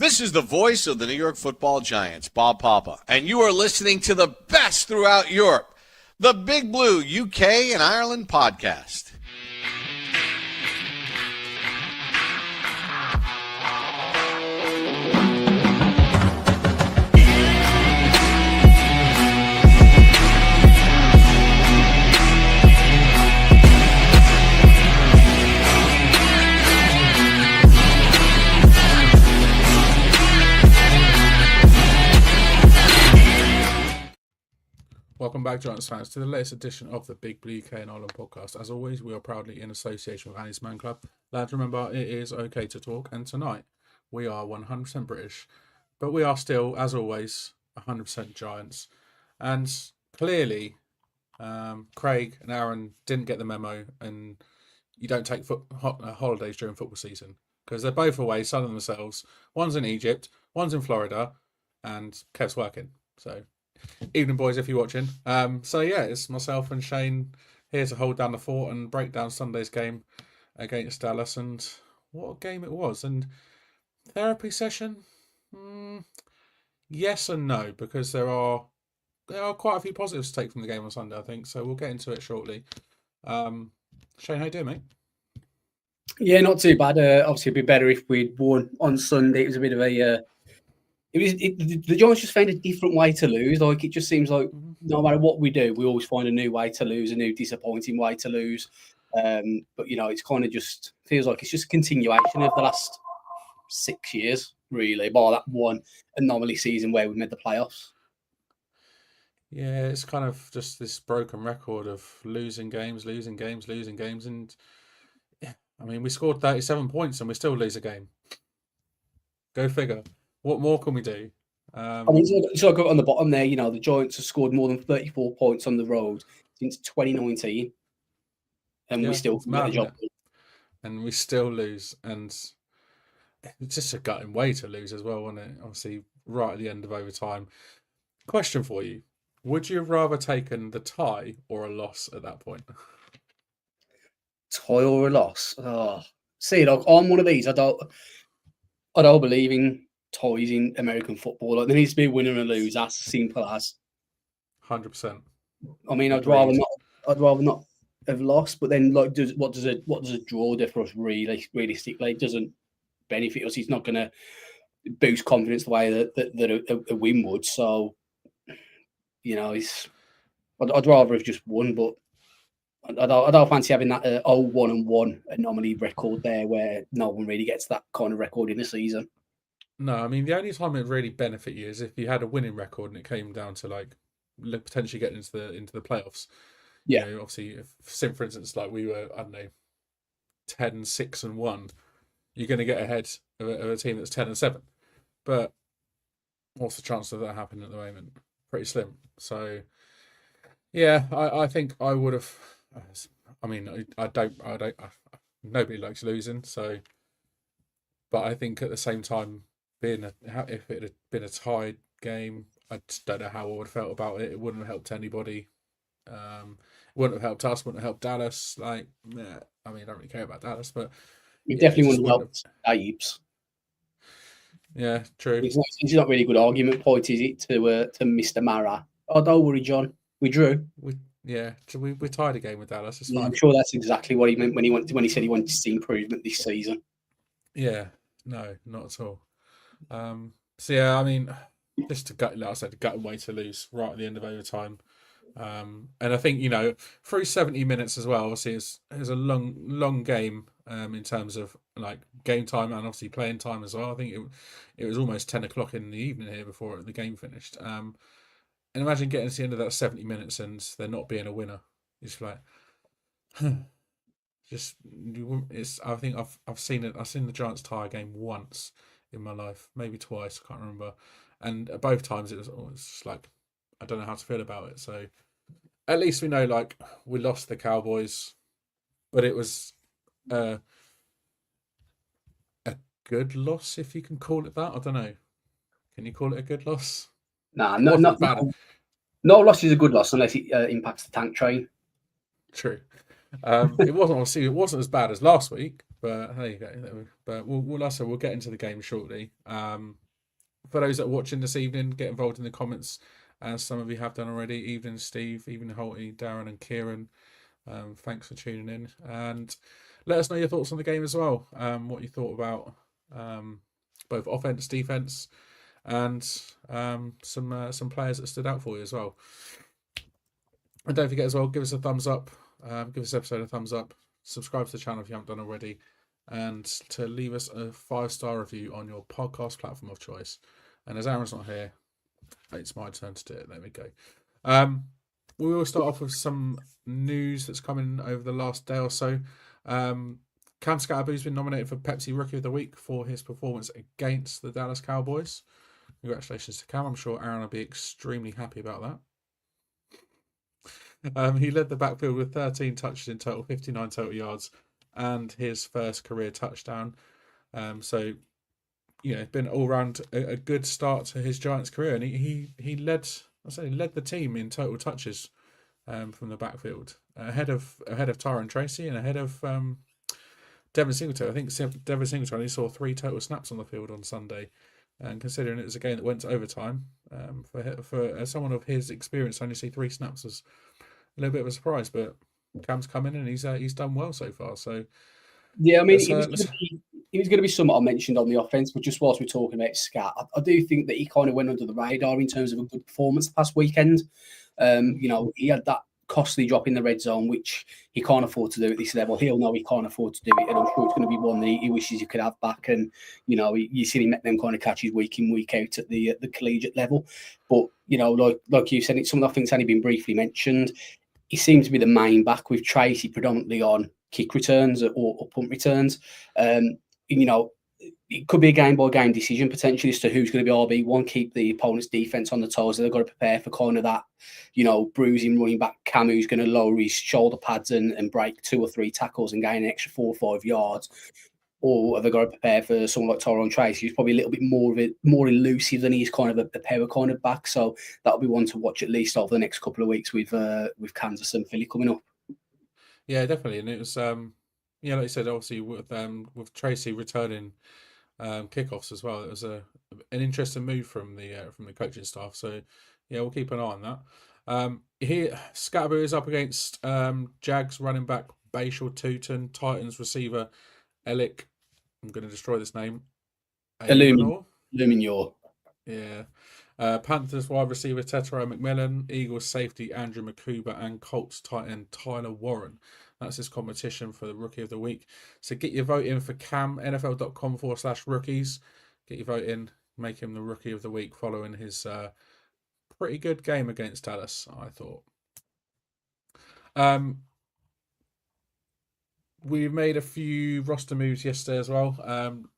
This is the voice of the New York Football Giants, Bob Papa, and you are listening to the best throughout Europe, the Big Blue UK and Ireland podcast. Welcome back, Giants fans, to the latest edition of the Big Blue UK and Ireland podcast. As always, we are proudly in association with Annie's Man Club. Lads, remember, it is okay to talk, and tonight we are 100% British, but we are still, as always, 100% Giants. And clearly, Craig and Aaron didn't get the memo, and you don't take holidays during football season, because they're both away, sunning themselves. One's in Egypt, one's in Florida, and Kev's working, so... Evening, boys, if you're watching. It's myself and Shane here to hold down the fort and break down Sunday's game against Dallas. And what a game it was. And therapy session? Yes and no, because there are quite a few positives to take from the game on Sunday, I think. So we'll get into it shortly. Shane, how you doing, mate? Yeah, not too bad. Obviously, it'd be better if we'd won on Sunday. It was a bit of a... the Giants just found a different way to lose. Like, it just seems like no matter what we do, we always find a new way to lose, a new disappointing way to lose. But, you know, it's kind of just feels like it's just a continuation of the last 6 years, really, by that one anomaly season where we made the playoffs. Yeah, it's kind of just this broken record of losing games. And, yeah, I mean, we scored 37 points and we still lose a game. Go figure. What more can we do? I mean, it's like on the bottom there, you know, the Giants have scored more than 34 points on the road since 2019. And we still get the job. And we still lose. And it's just a gutting way to lose as well, wasn't it? Obviously, right at the end of overtime. Question for you. Would you have rather taken the tie or a loss at that point? Tie or a loss? Oh. See, look, I'm one of these. I don't believe in ties in American football. Like, there needs to be a winner and a loser, as simple as. 100%. I mean, I'd rather not have lost. But then, like, what does a draw do for us? Realistically, it doesn't benefit us. It's not going to boost confidence the way that a win would. So, you know, I'd rather have just won, but I don't fancy having that 0-1-1 anomaly record there, where no one really gets that kind of record in the season. No, I mean, the only time it really benefit you is if you had a winning record and it came down to, like, potentially getting into the playoffs. Yeah. You know, obviously, for instance, like we were, I don't know, 10-6-1, you're going to get ahead of a team that's 10-7. But what's the chance of that happening at the moment? Pretty slim. So, yeah, I think I would have. I mean, I don't. Nobody likes losing, so. But I think at the same time, if it had been a tied game, I just don't know how I would have felt about it. It wouldn't have helped anybody. It wouldn't have helped us. Wouldn't have helped Dallas. Like, yeah, I mean, I don't really care about Dallas, but it definitely wouldn't have helped Abe's. Yeah, true. It's not really a good argument point, is it, to Mr. Mara? Oh, don't worry, John. We drew. We tied a game with Dallas. It's fine. I'm sure that's exactly what he meant when he said he wanted to see improvement this season. Yeah, no, not at all. So yeah, I mean, just like I said, a gutting way to lose right at the end of overtime. And I think, you know, through 70 minutes as well, obviously it was a long game in terms of like game time and obviously playing time as well. I think it was almost 10 o'clock in the evening here before the game finished. And imagine getting to the end of that 70 minutes and there not being a winner. It's like, I think I've seen it. I've seen the Giants tie a game once in my life, maybe twice. I can't remember. And at both times it was just like, I don't know how to feel about it. So at least we know, like, we lost the Cowboys, but it was a good loss, if you can call it that. I don't know. Can you call it a good loss? Nah, not bad. No loss is a good loss unless it impacts the tank train. True. It wasn't as bad as last week, But there you go. But we'll get into the game shortly. For those that are watching this evening, get involved in the comments, as some of you have done already. Evening, Steve, evening, Holty, Darren, and Kieran. Thanks for tuning in, and let us know your thoughts on the game as well. What you thought about both offense, defense, and some players that stood out for you as well. And don't forget as well, give us a thumbs up. Give this episode a thumbs up. Subscribe to the channel if you haven't done already, and to leave us a 5-star review on your podcast platform of choice. And as Aaron's not here, it's my turn to do it. There we go. We will start off with some news that's coming over the last day or so. Cam Scatterboo's been nominated for Pepsi Rookie of the Week for his performance against the Dallas Cowboys. Congratulations to Cam. I'm sure Aaron will be extremely happy about that. He led the backfield with 13 touches in total, 59 total yards, and his first career touchdown. So, it's been all round a good start to his Giants career, and he led the team in total touches from the backfield, ahead of Tyron Tracy and ahead of Devin Singletary. I think Devin Singletary only saw 3 total snaps on the field on Sunday, and considering it was a game that went to overtime, for someone of his experience, only see 3 snaps was a little bit of a surprise. But Cam's come in and he's done well so far. So yeah, I mean, it was going to be somewhat I mentioned on the offense, but just whilst we're talking about Scat, I do think that he kind of went under the radar in terms of a good performance the past weekend. He had that costly drop in the red zone, which he can't afford to do at this level. He'll know he can't afford to do it, and I'm sure it's going to be one that he wishes he could have back. And you see him make them kind of catches week in, week out at the collegiate level. But like you said, it's something I think's only been briefly mentioned. He seems to be the main back with Tracy predominantly on kick returns or punt returns. It could be a game-by-game decision potentially as to who's going to be RB1, keep the opponent's defense on the toes. They've got to prepare for kind of that, bruising running back Cam who's going to lower his shoulder pads and break 2 or 3 tackles and gain an extra 4 or 5 yards. Or have they got to prepare for someone like Tyron Tracy, who's probably a little bit more elusive than he's kind of a power kind of back. So that'll be one to watch at least over the next couple of weeks with Kansas and Philly coming up. Yeah, definitely. And it was, like you said, obviously with Tracy returning kickoffs as well, it was an interesting move from the coaching staff. So yeah, we'll keep an eye on that. Here, Scatterboo is up against Jags running back Bashal Tootin, Titans receiver Elick. I'm going to destroy this name. Illuminor. Yeah. Panthers wide receiver Tetero McMillan, Eagles safety Andrew Makuba, and Colts tight end Tyler Warren. That's his competition for the Rookie of the Week. So get your vote in for Cam, NFL.com/rookies. Get your vote in, make him the Rookie of the Week following his pretty good game against Dallas, I thought. We made a few roster moves yesterday as well.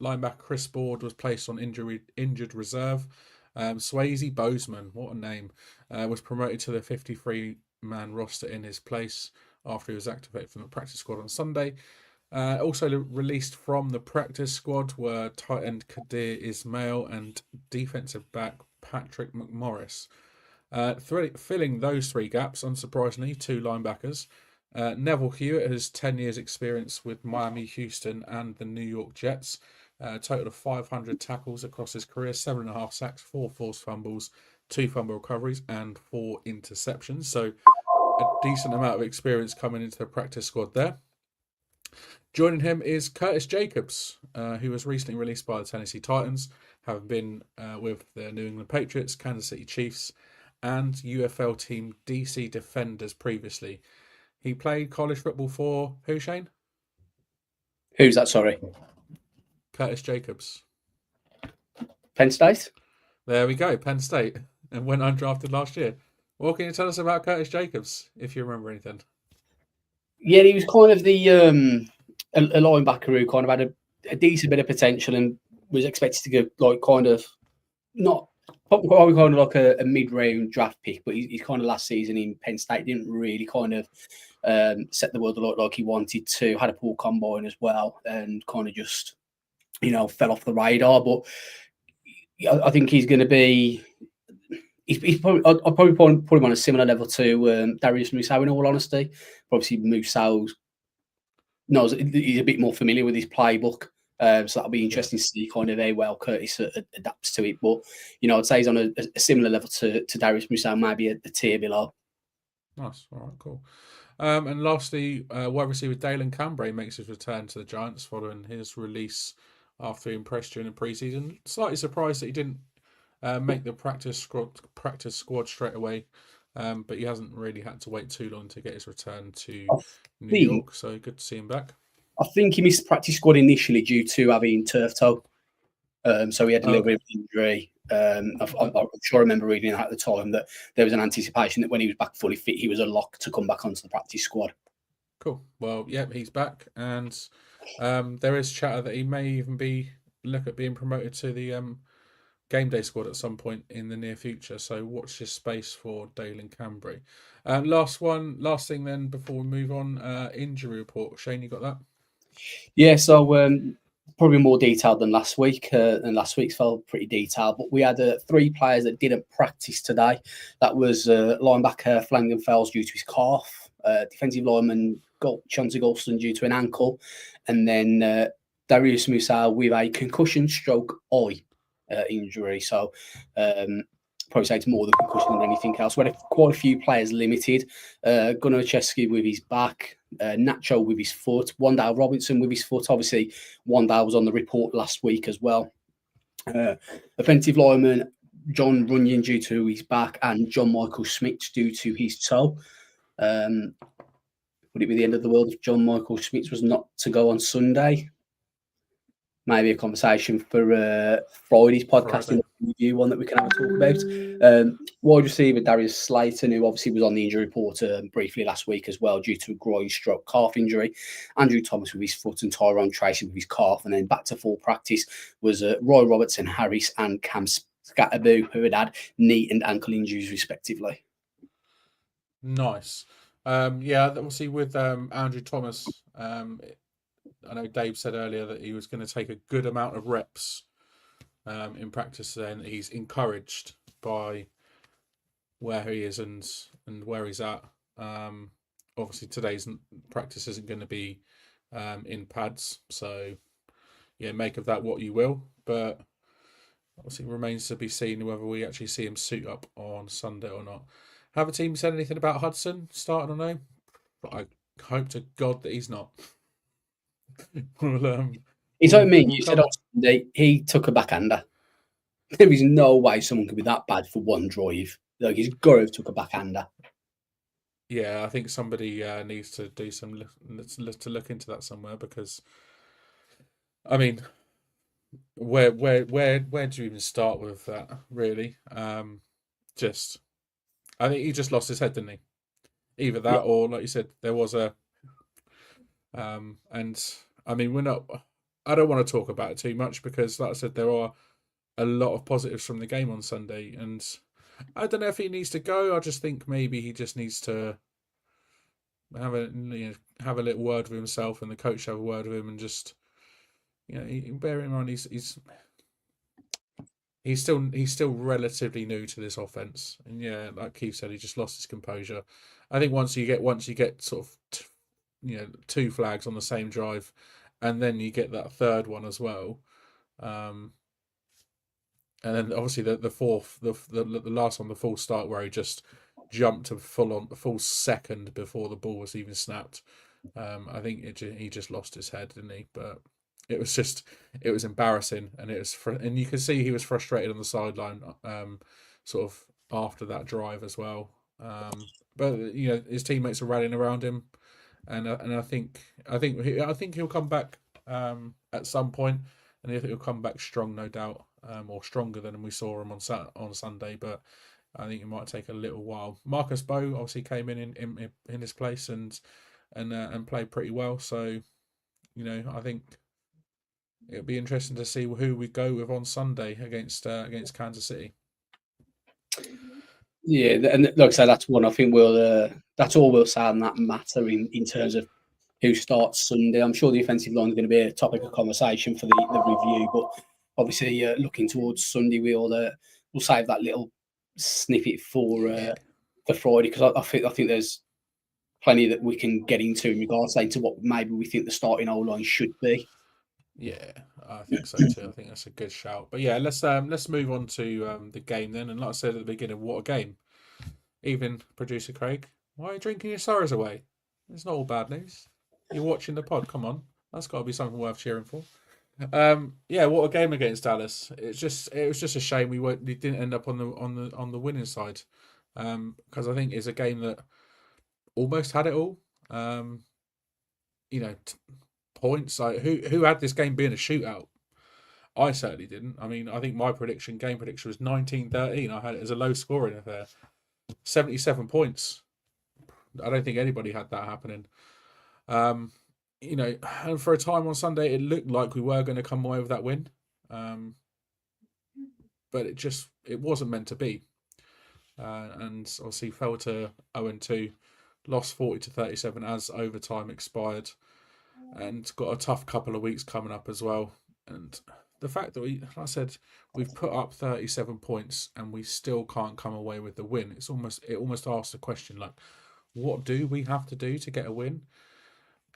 Linebacker Chris Board was placed on injured reserve. Swayze Bozeman, what a name, was promoted to the 53-man roster in his place after he was activated from the practice squad on Sunday. Also released from the practice squad were tight end Kadir Ismail and defensive back Patrick McMorris. Filling those 3 gaps, unsurprisingly, 2 linebackers. Neville Hewitt has 10 years experience with Miami, Houston, and the New York Jets. A total of 500 tackles across his career, 7.5 sacks, 4 forced fumbles, 2 fumble recoveries, and 4 interceptions. So a decent amount of experience coming into the practice squad there. Joining him is Curtis Jacobs, who was recently released by the Tennessee Titans, having been with the New England Patriots, Kansas City Chiefs, and UFL team DC Defenders previously. He played college football for who, Shane? Who's that, sorry? Curtis Jacobs. Penn State? There we go, Penn State. And went undrafted last year. What can you tell us about Curtis Jacobs, if you remember anything? Yeah, he was kind of the a linebacker who kind of had a decent bit of potential and was expected to go probably kind of like a mid-round draft pick, but he's kind of last season in Penn State didn't really kind of set the world like he wanted to. Had a poor combine as well, and kind of just fell off the radar. But I think he's going to be. He's probably. I'd probably put him on a similar level to Darius Musaw, in all honesty. Obviously, Musaw's knows he's a bit more familiar with his playbook. So that'll be interesting to see kind of how well Curtis adapts to it. But I'd say he's on a similar level to Darius Musa, maybe a tier below. Nice. All right, cool. And lastly, wide receiver Dalen Cambray makes his return to the Giants following his release after he impressed during the preseason. Slightly surprised that he didn't make the practice squad straight away, but he hasn't really had to wait too long to get his return to New York. So good to see him back. I think he missed the practice squad initially due to having turf toe. So he had a little bit of injury. I'm sure I remember reading at the time that there was an anticipation that when he was back fully fit, he was a lock to come back onto the practice squad. Cool. Well, he's back, and there is chatter that he may even look at being promoted to the game day squad at some point in the near future. So watch this space for Dalen Cambray. Last thing then before we move on, injury report. Shane, you got that? Yeah. So probably more detailed than last week, and last week's felt pretty detailed. But we had 3 players that didn't practice today. That was linebacker Flanagan Fells due to his calf, defensive lineman Chauncey Golston due to an ankle, and then Darius Musa with a concussion stroke eye injury. So probably say it's more the concussion than anything else. We had quite a few players limited. Gunnar Chesky with his back, Nacho with his foot, Wandale Robinson with his foot. Obviously, Wandale was on the report last week as well. Offensive lineman John Runyon due to his back, and John Michael Smith due to his toe. Would it be the end of the world if John Michael Smith was not to go on Sunday? Maybe a conversation for Friday's podcasting review, one that we can have a talk about. Wide receiver Darius Slayton, who obviously was on the injury report briefly last week as well due to a groin stroke calf injury. Andrew Thomas with his foot and Tyrone Tracy with his calf. And then back to full practice was Roy Robertson Harris and Cam Scatterboo, who had knee and ankle injuries respectively. Nice. Obviously with Andrew Thomas, I know Dave said earlier that he was going to take a good amount of reps in practice. Then he's encouraged by where he is and where he's at. Obviously, today's practice isn't going to be in pads, so make of that what you will. But obviously, it remains to be seen whether we actually see him suit up on Sunday or not. Have a team said anything about Hudson starting or no? But I hope to God that he's not. It's like me. You said on Sunday he took a backhander. There is no way someone could be that bad for one drive. Like he's got to have took a backhander. Yeah, I think somebody needs to do to look into that somewhere, because I mean, where do you even start with that? Really, I think he just lost his head, didn't he? Either that or, like you said, there was a. And I mean, I don't want to talk about it too much because, like I said, there are a lot of positives from the game on Sunday, and I don't know if he needs to go. I just think maybe he just needs to have a little word with himself, and the coach have a word with him, and just bear in mind he's still relatively new to this offense, and like Keith said, he just lost his composure. I think once you get sort of 2 flags on the same drive, and then you get that third one as well, and then obviously the fourth, the last one, the full start where he just jumped to full second before the ball was even snapped. I think he just lost his head, didn't he? But it was embarrassing, and and you can see he was frustrated on the sideline, sort of after that drive as well. But his teammates are rallying around him. And I think he'll come back at some point, and I think he'll come back strong, no doubt, or stronger than we saw him on Sunday. But I think it might take a little while. Marcus Bowe obviously came in his place and played pretty well. So I think it'll be interesting to see who we go with on Sunday against Kansas City. Yeah, and like I said, that's one I think that's all we'll say on that matter in terms of who starts Sunday. I'm sure the offensive line is going to be a topic of conversation for the review, but obviously looking towards Sunday, we'll save that little snippet for Friday, because I think there's plenty that we can get into in regards to what maybe we think the starting O-line should be. Yeah, I think so too. I think that's a good shout. But yeah, let's move on to the game then. And like I said at the beginning, what a game! Even producer Craig, why are you drinking your sorrows away? It's not all bad news. You're watching the pod. Come on, that's got to be something worth cheering for. Yeah, what a game against Dallas. It was just a shame we didn't end up on the winning side. Because I think it's a game that almost had it all. You know, points. Like who had this game being a shootout? I certainly didn't. I mean, I think my game prediction was 19-13. I had it as a low scoring affair. 77 points. I don't think anybody had that happening. You know, and for a time on Sunday, it looked like we were going to come away with that win. But it wasn't meant to be. And obviously fell to 0-2, lost 40-37 as overtime expired, and got a tough couple of weeks coming up as well. And the fact that like I said, we've put up 37 points and we still can't come away with the win. It almost asks the question, like, what do we have to do to get a win?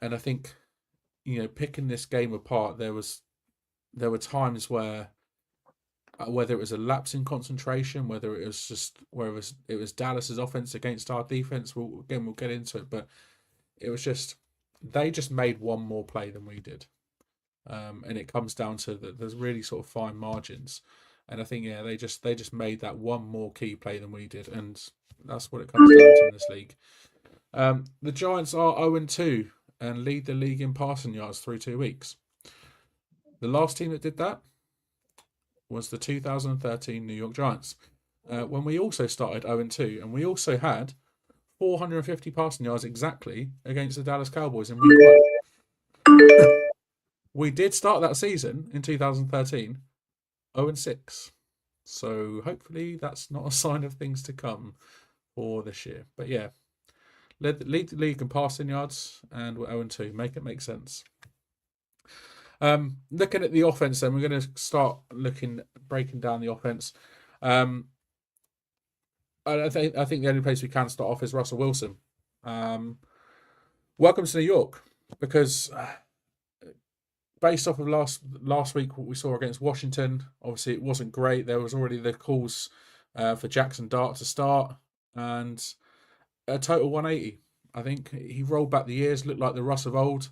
And I think, you know, picking this game apart, there were times where whether it was a lapse in concentration, whether it was Dallas's offense against our defense. We'll get into it, but it was just they just made one more play than we did, and it comes down to that. There's really sort of fine margins, and I think they just made that one more key play than we did, and that's what it comes down to in this league. The Giants are 0-2 and lead the league in passing yards through 2 weeks. The last team that did that was the 2013 New York Giants, when we also started 0-2, and we also had 450 passing yards exactly against the Dallas Cowboys in week 1. We did start that season in 2013 0-6, so hopefully that's not a sign of things to come for this year. But yeah, lead the league in passing yards, and we're 0-2. Make it make sense. Looking at the offense, then we're going to start breaking down the offense. I think the only place we can start off is Russell Wilson. Welcome to New York, because based off of last week, what we saw against Washington, obviously it wasn't great. There was already the calls for Jackson Dart to start, and a total 180. I think he rolled back the years, looked like the Russ of old.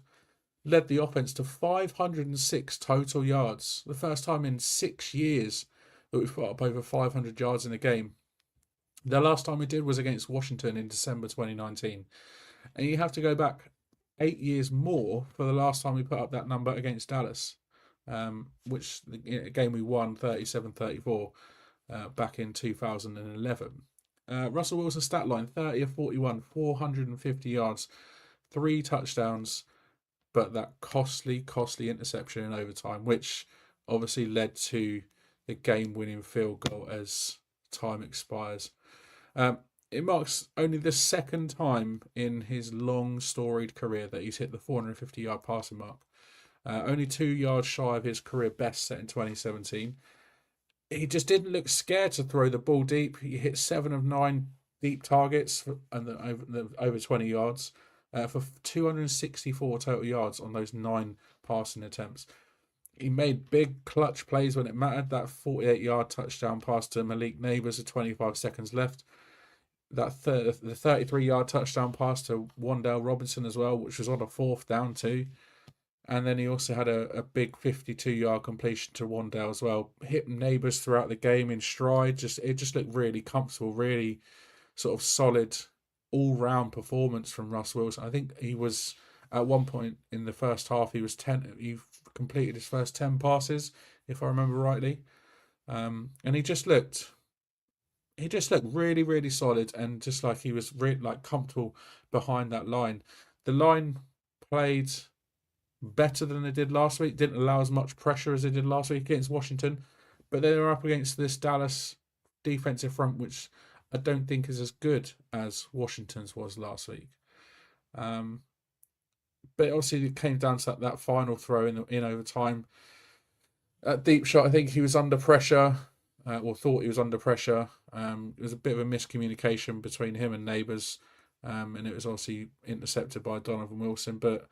Led the offense to 506 total yards. The first time in 6 years that we've put up over 500 yards in a game. The last time we did was against Washington in December 2019. And you have to go back 8 years more for the last time we put up that number against Dallas, which a game we won 37-34 back in 2011. Russell Wilson's stat line, 30 of 41, 450 yards, 3 touchdowns, but that costly interception in overtime, which obviously led to the game-winning field goal as time expires. It marks only the second time in his long, storied career that he's hit the 450-yard passing mark. Only 2 yards shy of his career best set in 2017. He just didn't look scared to throw the ball deep. He hit 7 of 9 deep targets and over 20 yards. For 264 total yards on those 9 passing attempts. He made big clutch plays when it mattered. That 48-yard touchdown pass to Malik Neighbors with 25 seconds left. That the 33-yard touchdown pass to Wan'Dale Robinson as well, which was on a 4th down too. And then he also had a big 52-yard completion to Wan'Dale as well. Hit Neighbors throughout the game in stride. It just looked really comfortable, really sort of solid all-round performance from Russ Wilson. I think he was at one point in the first half. He completed his first 10 passes, if I remember rightly, and he just looked really, really solid, and just like he was really comfortable behind that line. The line played better than they did last week. Didn't allow as much pressure as they did last week against Washington, but they were up against this Dallas defensive front, which I don't think is as good as Washington's was last week. But obviously it came down to that final throw in overtime. That deep shot, I think he was under pressure, or thought he was under pressure. It was a bit of a miscommunication between him and Neighbors. and it was obviously intercepted by Donovan Wilson. But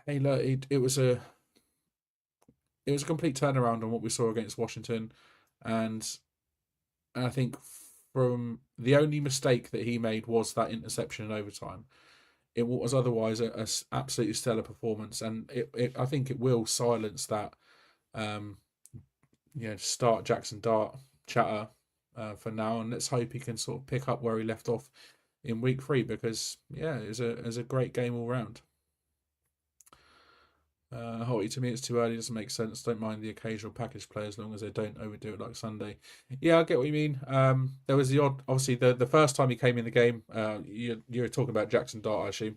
hey, look, it was a complete turnaround on what we saw against Washington, and I think from the only mistake that he made was that interception in overtime. It was otherwise a absolutely stellar performance, and I think it will silence that start Jackson Dart chatter for now, and let's hope he can sort of pick up where he left off in week 3, because it was a great game all round. Hottie, to me it's too early, doesn't make sense. Don't mind the occasional package play as long as they don't overdo it like Sunday. Yeah, I get what you mean. There was the odd, obviously the first time he came in the game, you're talking about Jackson Dart, I assume.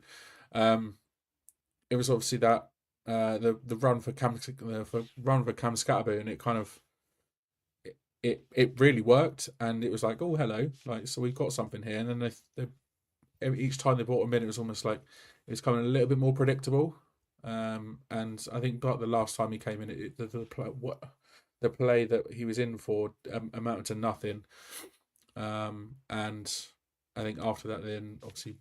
It was obviously that the run for Cam Scatterby, and it kind of it really worked, and it was like, oh hello, like, so we've got something here. And then they each time they brought him in, it was almost like it was coming a little bit more predictable. And I think like the last time he came in, the play that he was in for amounted to nothing. And I think after that, then obviously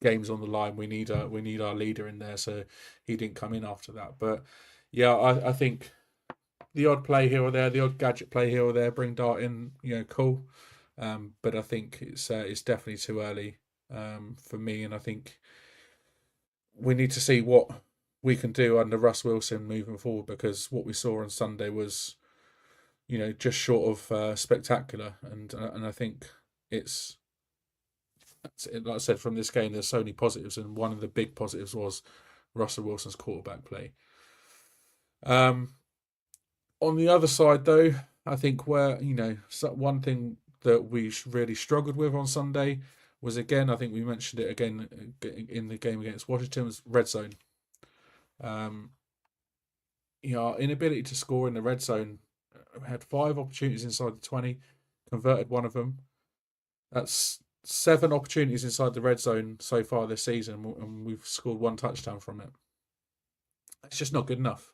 games on the line, we need our leader in there, so he didn't come in after that. But yeah, I think the odd play here or there, the odd gadget play here or there, bring Dart in, cool. But I think it's definitely too early for me, and I think we need to see what we can do under Russ Wilson moving forward, because what we saw on Sunday was, just short of spectacular, and I think it's like I said, from this game there's so many positives, and one of the big positives was Russell Wilson's quarterback play. On the other side, though, I think where one thing that we really struggled with on Sunday was, again, I think we mentioned it again in the game against Washington, was red zone. Our inability to score in the red zone. We had 5 opportunities inside the 20, converted one of them. That's 7 opportunities inside the red zone so far this season, and we've scored 1 touchdown from it. It's just not good enough.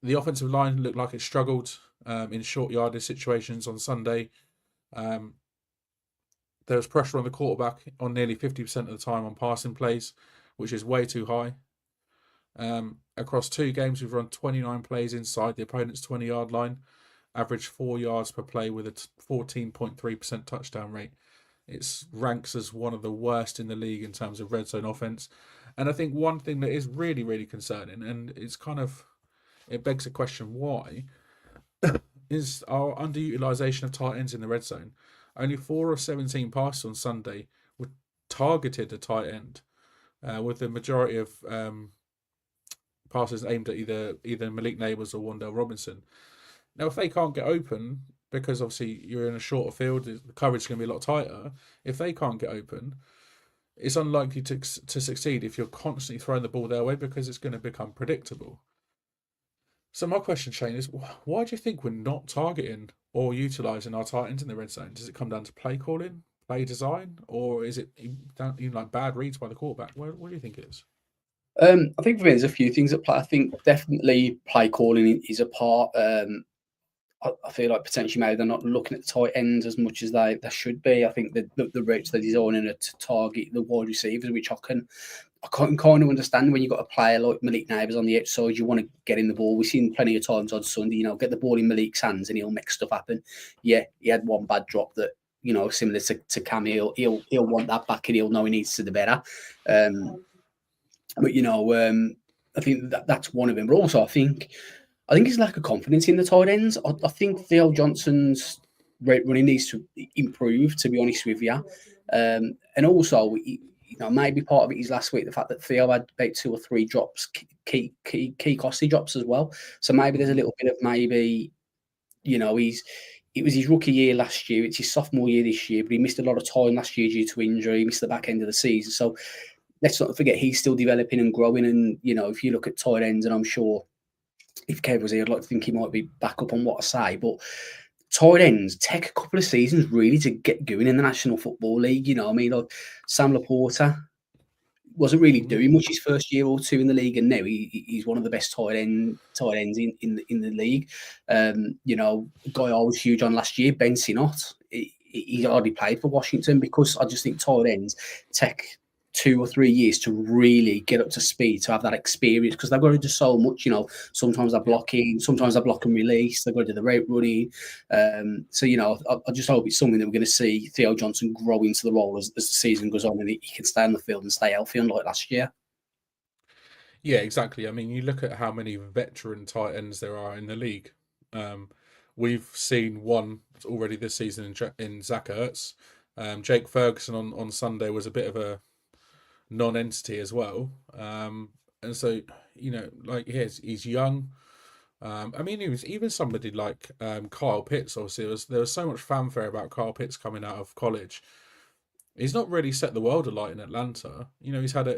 The offensive line looked like it struggled in short yardage situations on Sunday. There was pressure on the quarterback on nearly 50% of the time on passing plays, which is way too high. Across 2 games, we've run 29 plays inside the opponent's 20-yard line, average 4 yards per play with a 14.3% touchdown rate. It ranks as one of the worst in the league in terms of red zone offense. And I think one thing that is really, really concerning, and it begs the question why, is our underutilization of tight ends in the red zone. Only 4 of 17 passes on Sunday were targeted at tight end, with the majority of passes aimed at either Malik Neighbours or Wan'Dale Robinson. Now, if they can't get open, because obviously you're in a shorter field, the coverage is going to be a lot tighter. If they can't get open, it's unlikely to succeed if you're constantly throwing the ball their way, because it's going to become predictable. So my question, Shane, is why do you think we're not targeting or utilising our tight ends in the red zone? Does it come down to play calling, play design, or is it even like bad reads by the quarterback? What do you think it is? I think for me, there's a few things at play. I think definitely play calling is a part. I feel like potentially maybe they're not looking at the tight ends as much as they should be. I think the routes they're designing are to target the wide receivers, which I can kind of understand. When you've got a player like Malik Neighbours on the outside, you want to get in the ball. We've seen plenty of times on Sunday, get the ball in Malik's hands and he'll make stuff happen. Yeah, he had one bad drop that, similar to Cam, he'll want that back and he'll know he needs to do better. But I think that's one of them. But also, I think it's lack of confidence in the tight ends. I think Theo Johnson's running needs to improve, to be honest with you. And also, maybe part of it is last week, the fact that Theo had about 2 or 3 drops, key costly drops as well. So maybe there's a little bit of maybe, it was his rookie year last year. It's his sophomore year this year, but he missed a lot of time last year due to injury. He missed the back end of the season. So let's not forget he's still developing and growing. And, if you look at tight ends, and I'm sure if Kev was here, I'd like to think he might be back up on what I say, but tight ends take a couple of seasons really to get going in the National Football League. Like Sam Laporta wasn't really doing much his first year or 2 in the league, and now he's one of the best tight ends in the league. A guy I was huge on last year, Ben Sinnott. he's already played for Washington, because I just think tight ends take 2 or 3 years to really get up to speed, to have that experience, because they've got to do so much. Sometimes they're blocking, sometimes they block and release, they've got to do the route running. So I just hope it's something that we're going to see Theo Johnson grow into the role as the season goes on, and he can stay on the field and stay healthy, unlike last year. Yeah, exactly. I mean, you look at how many veteran tight ends there are in the league. We've seen one already this season in Zach Ertz. Jake Ferguson on Sunday was a bit of a non-entity as well. And so, like he's young. I mean, he was even somebody like Kyle Pitts. Obviously, there was so much fanfare about Kyle Pitts coming out of college. He's not really set the world alight in Atlanta. He's had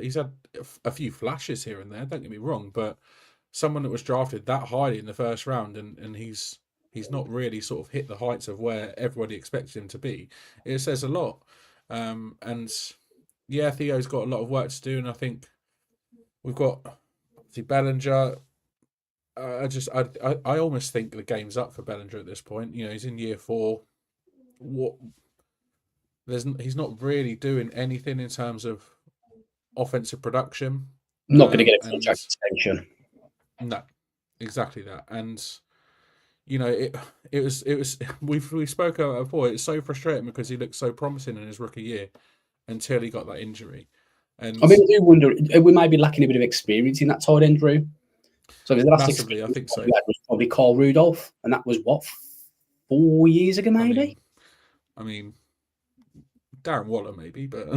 a few flashes here and there. Don't get me wrong, but someone that was drafted that highly in the first round, and he's not really sort of hit the heights of where everybody expected him to be. It says a lot. And yeah, Theo's got a lot of work to do, and I think we've got Bellinger. I almost think the game's up for Bellinger at this point. He's in year 4. He's not really doing anything in terms of offensive production. Not going to get a contract extension. No, exactly that. And it was we spoke about it before. It's so frustrating because he looked so promising in his rookie year until he got that injury. And I mean, I do wonder, we might be lacking a bit of experience in that tight end, Drew. So the last massively, I think so. Was probably Carl Rudolph, and that was what, 4 years ago, maybe. I mean Darren Waller, maybe, but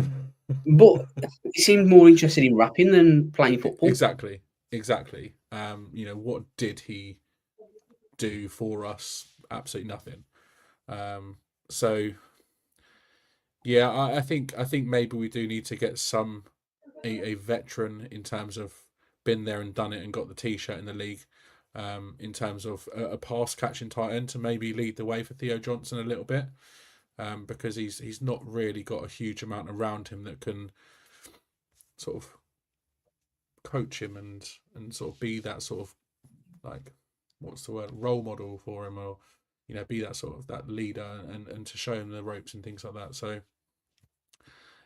he seemed more interested in rapping than playing football. Exactly. What did he do for us? Absolutely nothing. So yeah, I think maybe we do need to get a veteran in terms of been there and done it and got the t-shirt in the league, in terms of a pass catching tight end to maybe lead the way for Theo Johnson a little bit. Because he's not really got a huge amount around him that can sort of coach him and sort of be that sort of, like, what's the word, role model for him, or be that sort of that leader and to show him the ropes and things like that. So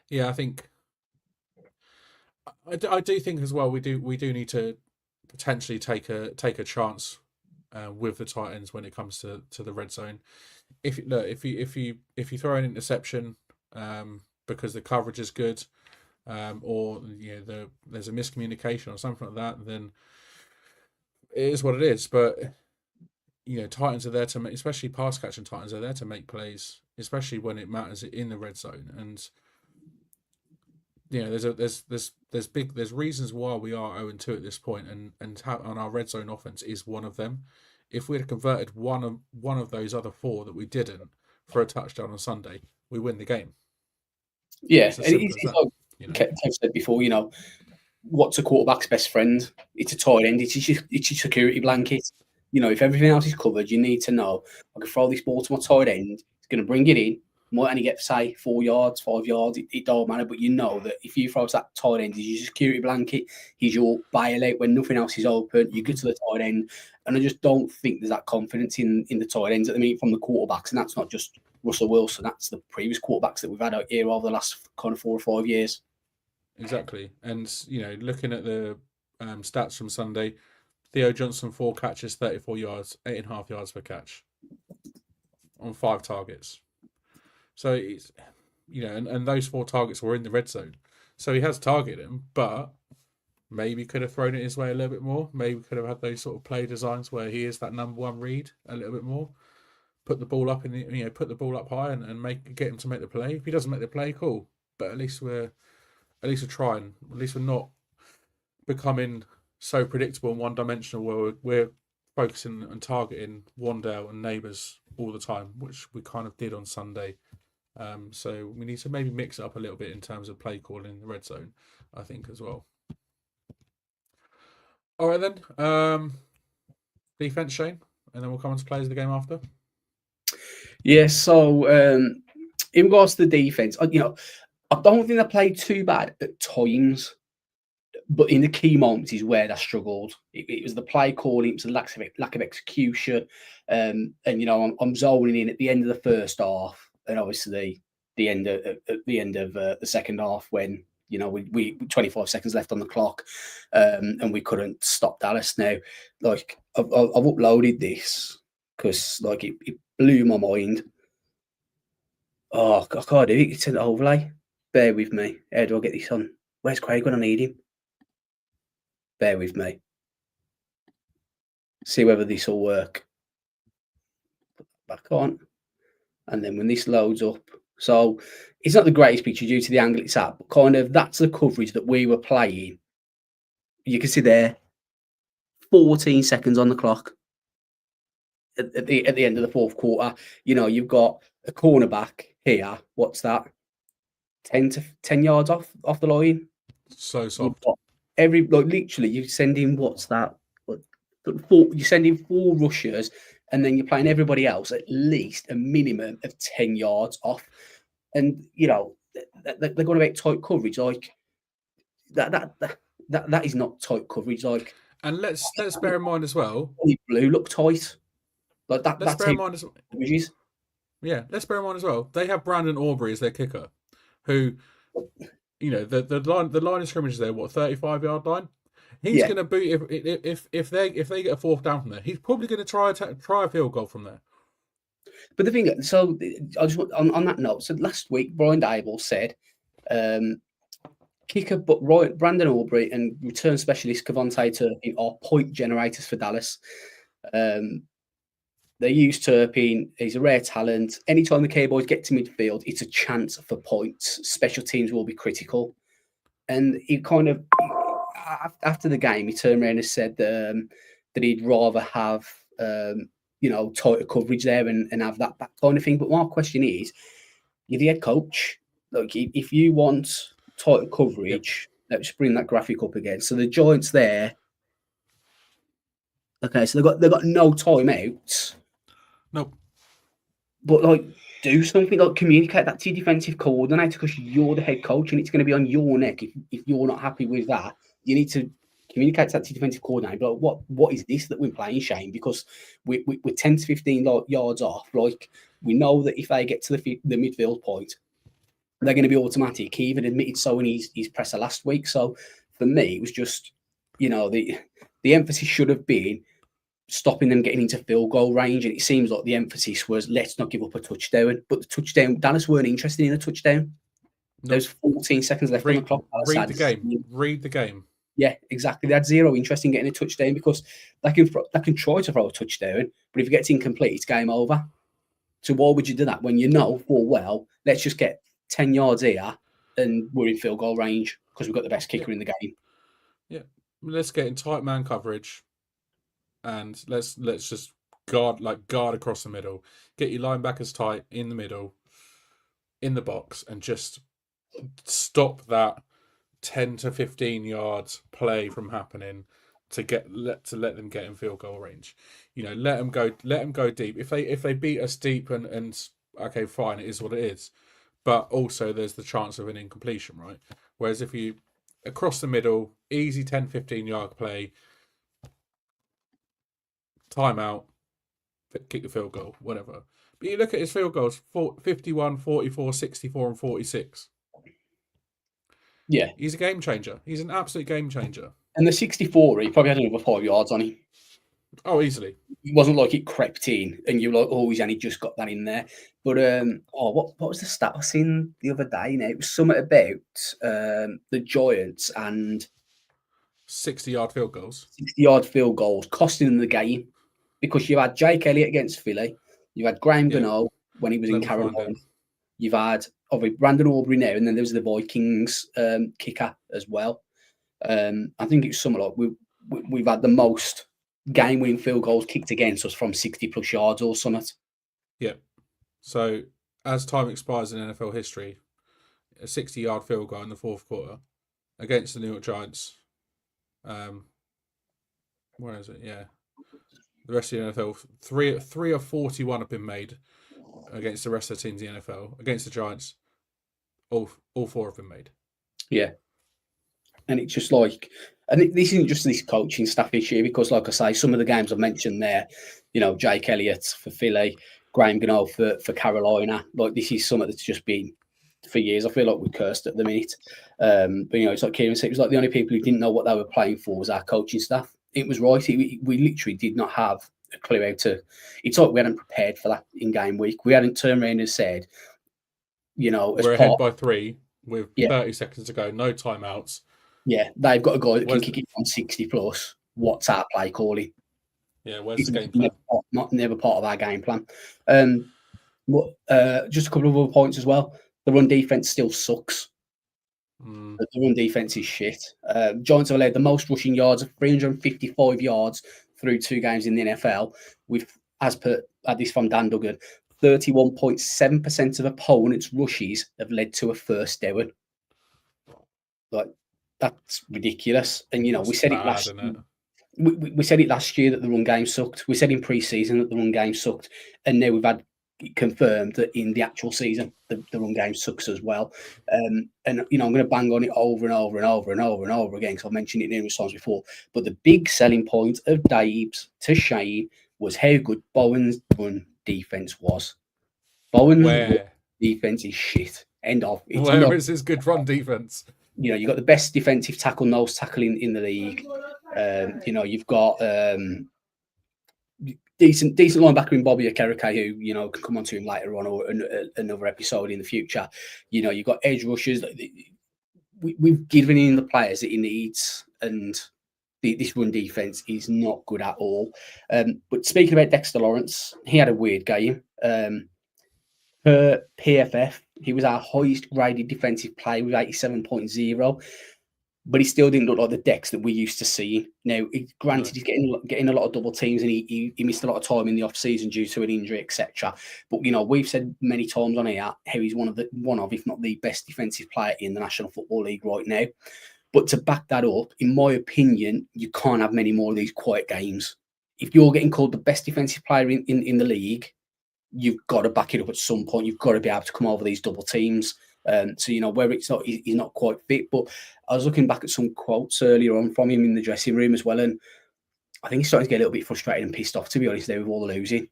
yeah, I think I do think as well we do need to potentially take a chance with the tight ends when it comes to the red zone. If you throw an interception because the coverage is good, or there's a miscommunication or something like that, then it is what it is. But Titans are there to make, especially pass catching Titans are there to make plays, especially when it matters in the red zone. And there's reasons why we are 0-2 at this point, and our red zone offense is one of them. If we'd have converted one of those other 4 that we didn't for a touchdown on Sunday, we win the game. Yeah, and it's like Kev said before, what's a quarterback's best friend? It's a tight end. It's your security blanket. If everything else is covered, you need to know, I can throw this ball to my tight end. It's going to bring it in. Might only get, say, 4 yards, 5 yards. It don't matter. But that if you throw that tight end, he's your security blanket. He's your bailout when nothing else is open. You get to the tight end. And I just don't think there's that confidence in the tight ends at the minute from the quarterbacks. And that's not just Russell Wilson. That's the previous quarterbacks that we've had out here over the last kind of 4 or 5 years. Exactly. And, looking at the stats from Sunday, Theo Johnson, 4 catches, 34 yards, 8.5 yards per catch on 5 targets. So it's, and those 4 targets were in the red zone. So he has targeted him, but maybe could have thrown it his way a little bit more. Maybe could have had those sort of play designs where he is that number 1 read a little bit more. Put the ball up put the ball up high and get him to make the play. If he doesn't make the play, cool. But at least we're trying. At least we're not becoming so predictable and one-dimensional where we're focusing and targeting Wandale and Neighbours all the time, which we kind of did on Sunday. So we need to maybe mix it up a little bit in terms of play calling in the red zone, I think, as well. All right, then. Defense, Shane, and then we'll come on to players of the game after. Yeah, so in regards to the defense, I don't think they played too bad at times, but in the key moments is where they struggled. It was the play calling, it was the lack of execution. I'm zoning in at the end of the first half. and obviously the end of the second half when we 25 seconds left on the clock, and we couldn't stop Dallas. Now, like I've uploaded this because like it blew my mind. Oh, I can't do it. It's an overlay. Bear with me. How do I get this on? Where's Craig when I need him? Bear with me. See whether this will work. Put that back on. And then when this loads up, so it's not the greatest picture due to the angle it's at, but kind of that's the coverage that we were playing. You can see there, 14 seconds on the clock at the end of the fourth quarter. You've got a cornerback here. What's that? 10 yards off the line. So soft. Literally, you're sending what's that? You're sending 4 rushers, and then you're playing everybody else at least a minimum of 10 yards off. And they're going about tight coverage like that is not tight coverage. Like, and let's bear in mind as well. Blue look tight. Like that. Let's that's bear in mind as well. Yeah, let's bear in mind as well. They have Brandon Aubrey as their kicker, who, the line of scrimmage is there. 35-yard line. He's going to boot if they get a fourth down from there. He's probably going to try a field goal from there. But the thing, so I just on that note. So last week, Brian Dable said, kicker, but Brandon Aubrey and return specialist Cavante Turpin are point generators for Dallas. They use Turpin. He's a rare talent. Anytime the Cowboys get to midfield, it's a chance for points. Special teams will be critical. And he kind of, after the game, he turned around and said that he'd rather have, tighter coverage there and have that kind of thing. But my question is, you're the head coach. Like, if you want tighter coverage, let's bring that graphic up again. So the Giants there. Okay, so they've got no timeouts. Nope. But do something, communicate that to your defensive coordinator, because you're the head coach and it's going to be on your neck. If you're not happy with that, you need to communicate that to your defensive coordinator. But what is this that we're playing, Shane? Because we're 10 to 15 yards off. Like, we know that if they get to the midfield point, they're going to be automatic. He even admitted so in his presser last week. So for me, it was just, the emphasis should have been stopping them getting into field goal range. And it seems like the emphasis was, let's not give up a touchdown. But the touchdown, Dallas weren't interested in a touchdown. Nope. There's 14 seconds left on the clock. Read the game. Yeah, exactly. They had zero interest in getting a touchdown because they can try to throw a touchdown, but if it gets incomplete, it's game over. So why would you do that when you know full well, let's just get 10 yards here and we're in field goal range because we've got the best kicker in the game. Yeah, let's get in tight man coverage, and let's just guard across the middle. Get your linebackers tight in the middle, in the box, and just stop that 10 to 15 yards play from happening to let them get in field goal range. Let them go deep. If they beat us deep and okay, fine, it is what it is. But also there's the chance of an incompletion, right? Whereas if you across the middle, easy 10, 15 yard play, timeout, kick the field goal, whatever. But you look at his field goals, 51, 44, 64 and 46. Yeah. He's a game changer. He's an absolute game changer. And the 64, he probably had another 5 yards on him. Oh, easily. It wasn't like it crept in and you were like, oh, he's only just got that in there. But what was the stat I seen the other day? It was something about the Giants and 60-yard field goals. 60-yard field goals costing them the game because you had Jake Elliott against Philly, you had Graham Gano when he was in Carolina, you've had Brandon Aubrey now, and then there was the Vikings kicker as well. I think it's something like we've had the most game-winning field goals kicked against us from 60-plus yards or something. Yeah. So, as time expires in NFL history, a 60-yard field goal in the fourth quarter against the New York Giants. Where is it? Yeah. The rest of the NFL, three of 41 have been made against the rest of the teams in the NFL. Against the Giants, all 4 have been made. Yeah. And it's just like, and this isn't just this coaching staff issue because, like I say, some of the games I've mentioned there, Jake Elliott for Philly, Graham Gano for Carolina. Like, this is something that's just been for years. I feel like we're cursed at the minute. But it's like Kieran said, it was like the only people who didn't know what they were playing for was our coaching staff. It was right. We literally did not have a clue how to. It's like we hadn't prepared for that in game week. We hadn't turned around and said, we're ahead by 3 with 30 seconds to go, no timeouts. Yeah, they've got a guy that can kick it from 60 plus. What's our play calling? Yeah, where's the game plan? Never part of our game plan. Just a couple of other points as well. The run defense still sucks. The run defense is shit. Giants have allowed the most rushing yards of 355 yards through 2 games in the NFL. As per this from Dan Duggan, 31.7% of opponents' rushes have led to a first down. Like, that's ridiculous. And we said it last. We said it last year that the run game sucked. We said in pre-season that the run game sucked, and now we've had confirmed that in the actual season the run game sucks as well. And I'm going to bang on it over and over and over and over and over again because I've mentioned it numerous times before. But the big selling point of Dave's to Shane was how good Bowen's run defense was. Bowen's defense is shit. End of. Where is his good run defense? You've got the best defensive tackle, nose tackle in the league. You've got decent linebacker in Bobby Okereke, who can come on to him later on or another episode in the future. You've got edge rushers. We've given him the players that he needs, and this run defense is not good at all. But speaking about Dexter Lawrence, he had a weird game. Per PFF, he was our highest graded defensive player with 87.0. But he still didn't look like the Dex that we used to see. Now, granted, he's getting a lot of double teams, and he missed a lot of time in the off season due to an injury, etc. But we've said many times on here how he's one of, if not the best defensive player in the National Football League right now. But to back that up, in my opinion, you can't have many more of these quiet games. If you're getting called the best defensive player in the league, you've got to back it up at some point. You've got to be able to come over these double teams. Where he's not quite fit. But I was looking back at some quotes earlier on from him in the dressing room as well, and I think he's starting to get a little bit frustrated and pissed off, to be honest, there with all the losing.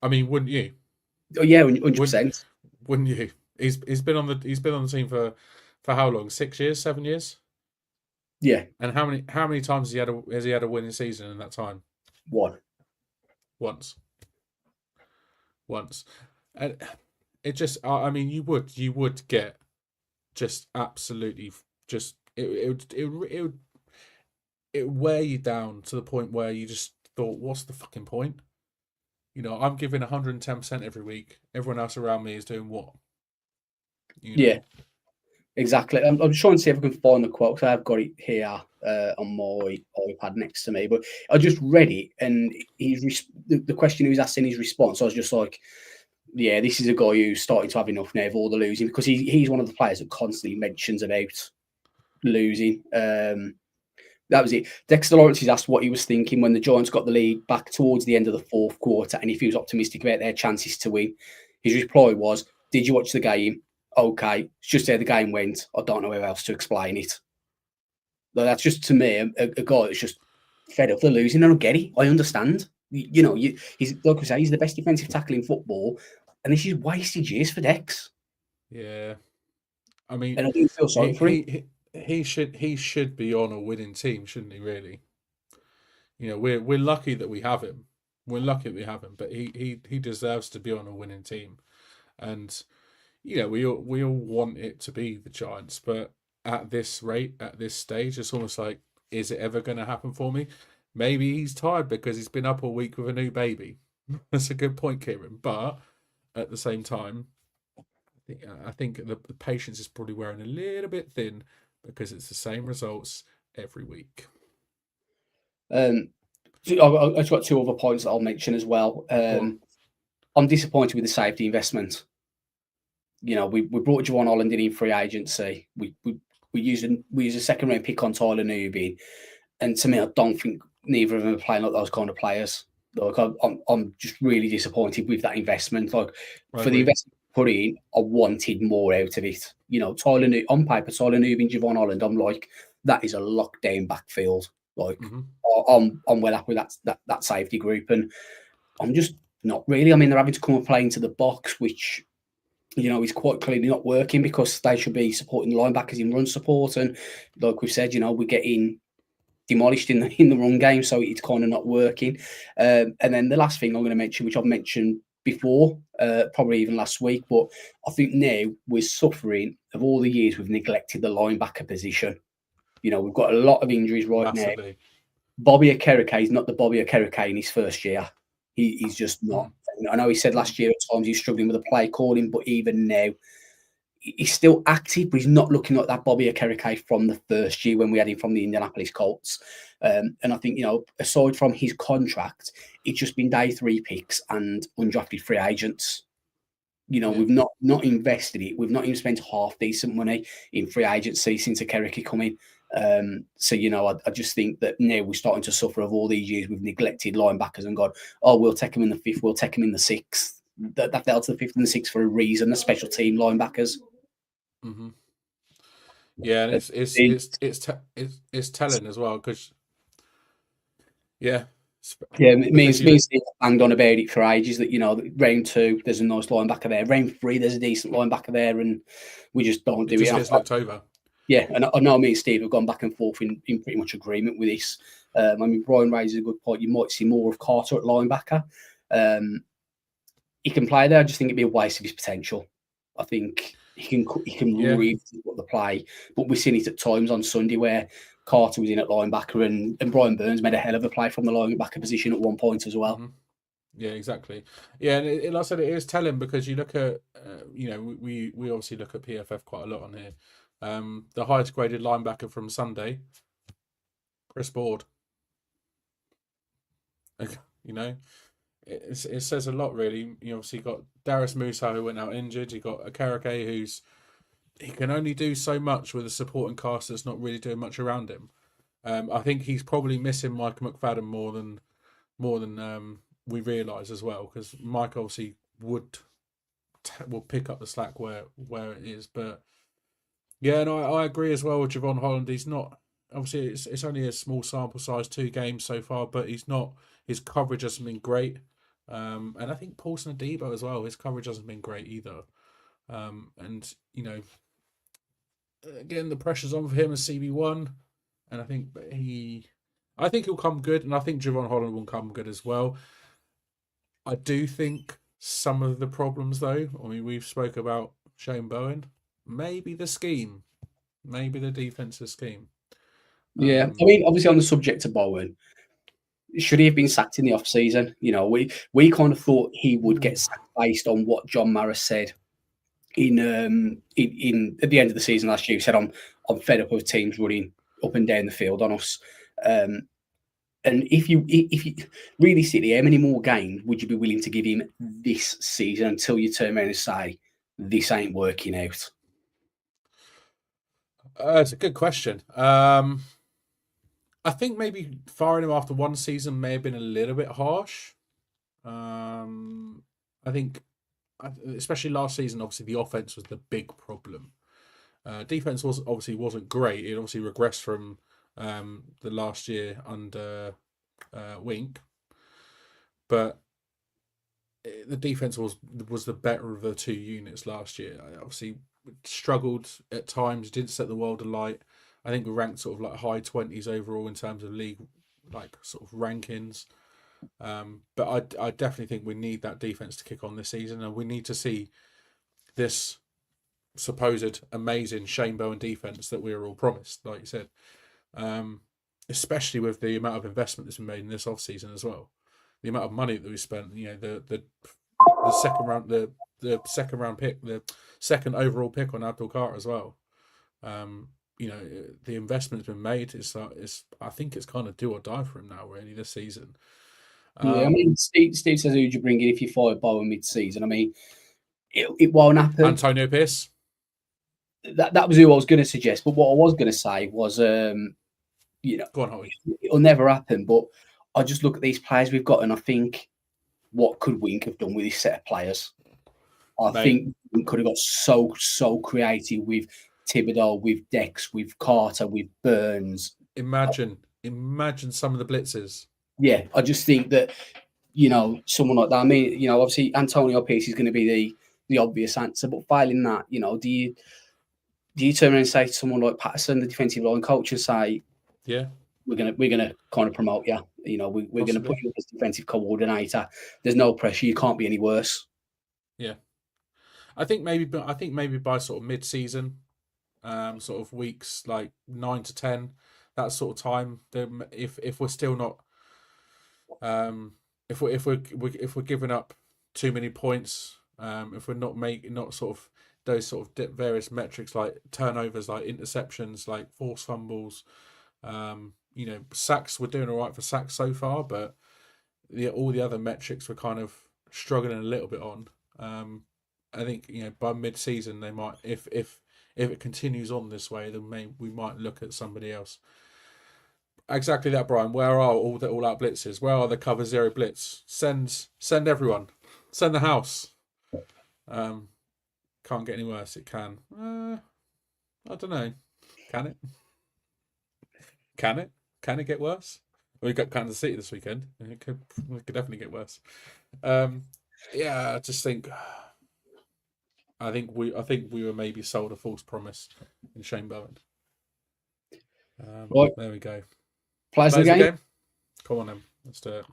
I mean, wouldn't you? Oh yeah, 100%. Wouldn't you? He's been on the team for how long? 6 years, 7 years? Yeah. And how many times has he had a winning season in that time? Once. And it just, I mean, you would get just absolutely just it would wear you down to the point where you just thought, what's the fucking point? I'm giving 110% every week. Everyone else around me is doing what? Yeah, exactly. I'm trying to see if I can find the quote because I've got it here on my iPad next to me. But I just read it, and the question he was asking, his response, I was just like, yeah, this is a guy who's starting to have enough now of all the losing, because he's one of the players that constantly mentions about losing. That was it. Dexter Lawrence is asked what he was thinking when the Giants got the lead back towards the end of the fourth quarter, and if he was optimistic about their chances to win. His reply was, "Did you watch the game? Okay, it's just how the game went. I don't know how else to explain it." That's just, to me, a guy that's just fed up with losing. I don't get it. I understand. He's, like I say, he's the best defensive tackle in football, and this is wasted years for Dex. Yeah, I mean, and I do feel sorry for him. He should be on a winning team, shouldn't he? Really, we're lucky that we have him. But he deserves to be on a winning team, and we all want it to be the Giants. But at this rate, at this stage, it's almost like, is it ever going to happen for me? Maybe he's tired because he's been up all week with a new baby. That's a good point, Kieran. But at the same time, I think the patience is probably wearing a little bit thin because it's the same results every week. I've got 2 other points that I'll mention as well. I'm disappointed with the safety investment. We brought Javon Holland in free agency. We used a second round pick on Tyler Newby, and to me, I don't think neither of them are playing like those kind of players. Like, I'm just really disappointed with that investment. Like, for the investment put in, I wanted more out of it. Tyler Newby and Javon Holland, I'm like, that is a lockdown backfield. Like, I'm well up with that safety group, and I'm just Not really. I mean, they're having to come and play into the box, which, is quite clearly not working because they should be supporting the linebackers in run support. And like we've said, we're getting demolished in the run game, so it's kind of not working. And then the last thing I'm going to mention, which I've mentioned before, probably even last week, but I think now we're suffering of all the years we've neglected the linebacker position. We've got a lot of injuries Massively. now. Bobby Okereke is not the Bobby Okereke in his first year. He's just not. I know he said last year at times he's struggling with the play calling, but even now, he's still active, but he's not looking like that Bobby Okereke from the first year when we had him from the Indianapolis Colts. And I think, aside from his contract, it's just been day 3 picks and undrafted free agents. We've not invested it. We've not even spent half decent money in free agency since Okereke come in. So, I just think that now we're starting to suffer of all these years we've neglected linebackers and gone, oh, we'll take him in the 5th, we'll take him in the 6th. That fell to the 5th and the 6th for a reason, the special team linebackers. Mm-hmm. Yeah, and it's telling as well because me and Steve banged on about it for ages that round 2 there's a nice linebacker there, round 3 there's a decent linebacker there, and we just don't do it. Just gets looked over. Yeah, and I know me and Steve have gone back and forth in pretty much agreement with this. I mean, Brian raises a good point. You might see more of Carter at linebacker. He can play there. I just think it'd be a waste of his potential. I think he can really what the play, but we've seen it at times on Sunday where Carter was in at linebacker and Brian Burns made a hell of a play from the linebacker position at one point as well. Mm-hmm. Yeah, exactly. Yeah, and like I said, it is telling because you look at, we obviously look at PFF quite a lot on here. The highest graded linebacker from Sunday, Chris Board. It says a lot, really. You obviously got Darius Musa, who went out injured. You got Okereke, he can only do so much with a supporting cast that's not really doing much around him. I think he's probably missing Mike McFadden more than we realise as well, because Mike obviously will pick up the slack where it is. But yeah, and I agree as well with Javon Holland. He's not, obviously it's only a small sample size, 2 games so far, but his coverage hasn't been great. And I think Paulson Adebo as well, his coverage hasn't been great either. And again, the pressure's on for him as CB1, and I think he'll come good, and I think Javon Holland will come good as well. I do think some of the problems, though, I mean, we've spoke about Shane Bowen, maybe the scheme, maybe the defensive scheme. Yeah, I mean, obviously on the subject of Bowen, should he have been sacked in the off season? We kind of thought he would get sacked based on what John Maris said in at the end of the season last year. He said, "I'm fed up with teams running up and down the field on us." And if you realistically, how many more games would you be willing to give him this season until you turn around and say this ain't working out? It's a good question. I think maybe firing him after one season may have been a little bit harsh. I think, especially last season, obviously the offense was the big problem. Defense wasn't great. It obviously regressed from the last year under Wink, but the defense was the better of the 2 units last year. Obviously struggled at times, didn't set the world alight. I think we ranked sort of like high 20s overall in terms of league like sort of rankings. But I definitely think we need that defense to kick on this season, and we need to see this supposed amazing Shane Bowen defense that we were all promised, like you said. Especially with the amount of investment that's been made in this off season as well, the amount of money that we spent. The second round, the second round pick, the second overall pick on Abdul Carter as well. The investment's been made. I think it's kind of do or die for him now, really, this season. I mean, Steve says, who'd you bring in if you fired Bowen mid-season? I mean, it won't happen. Antonio Pierce. That was who I was going to suggest. But what I was going to say was, go on, Holly. It'll never happen. But I just look at these players we've got, and I think, what could Wink have done with this set of players? I think we could have got so creative with Thibodeau, with Dex, with Carter, with Burns. Imagine some of the blitzes. Yeah, I just think that someone like that. I mean, obviously Antonio Pierce is going to be the obvious answer, but failing that, do you turn around and say to someone like Patterson, the defensive line coach, and say, Yeah, we're gonna kind of promote you. We're gonna put possibly. you as defensive coordinator. There's no pressure. You can't be any worse. Yeah, I think maybe by sort of mid-season, sort of weeks like 9 to 10, that sort of time. If we're still not, if we're giving up too many points, if we're not sort of those sort of various metrics like turnovers, like interceptions, like forced fumbles, sacks. We're doing all right for sacks so far, but all the other metrics we're kind of struggling a little bit on. I think by mid-season they might, if it continues on this way, then we might look at somebody else. Exactly that, Brian. Where are all the all-out blitzes? Where are the cover zero blitz? Send everyone. Send the house. Can't get any worse. It can. I don't know. Can it? Can it? Can it get worse? We got Kansas City this weekend. It could definitely get worse. I just think. I think we were maybe sold a false promise in Shane Bowen. Right. There we go. Players of the game. Come on then. Let's do it.